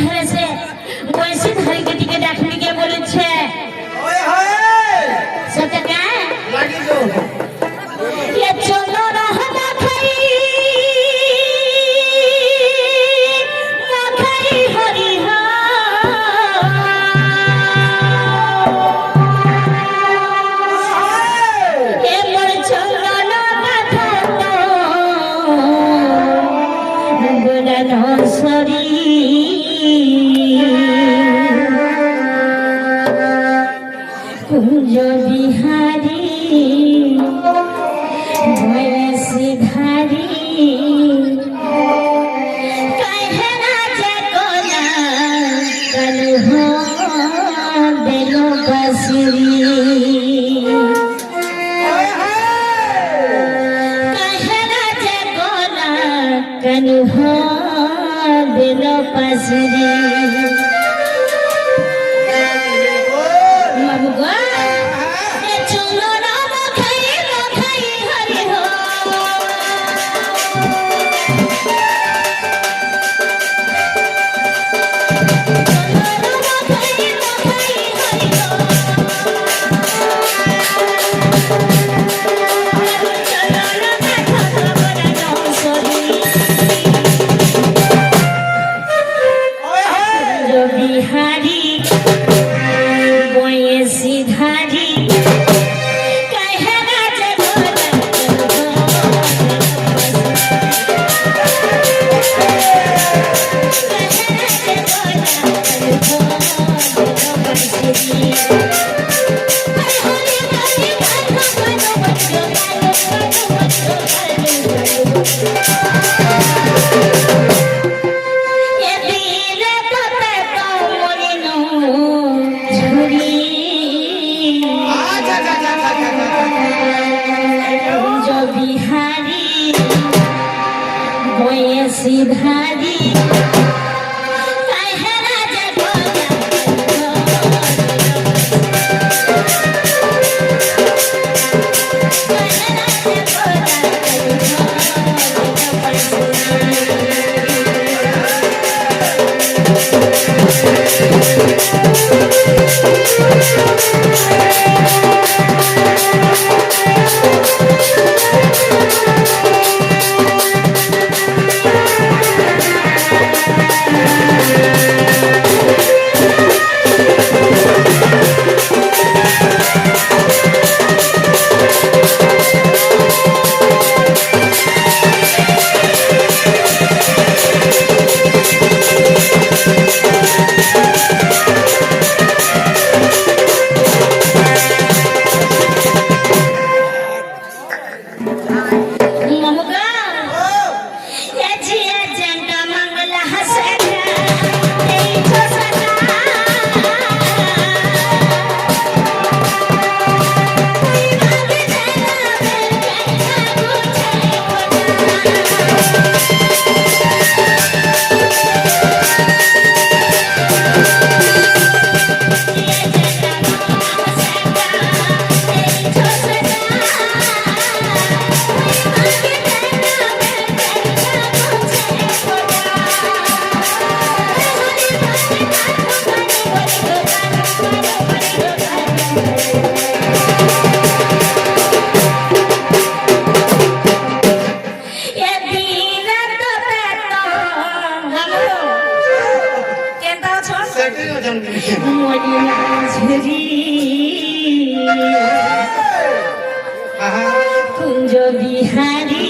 হেরে সে বয়সী ধারিকে টিকে ডাকনি কে বলেছে ওই হয় সত্যি কা লাগি তো ये चलो रहना खाई ना खाई हरि हा ये मोर चलो ना कथा तो गुड़ा नो सरी कुंज बिहारी वैसी धारी कहना जगोला कल हो दिलो बसरी कहना जगोला कल हो दिलो बसरी बिहारी वैसी धारी कहना जगोला बिहारी वैसी धारी कहना जगोला कुंज बिहारी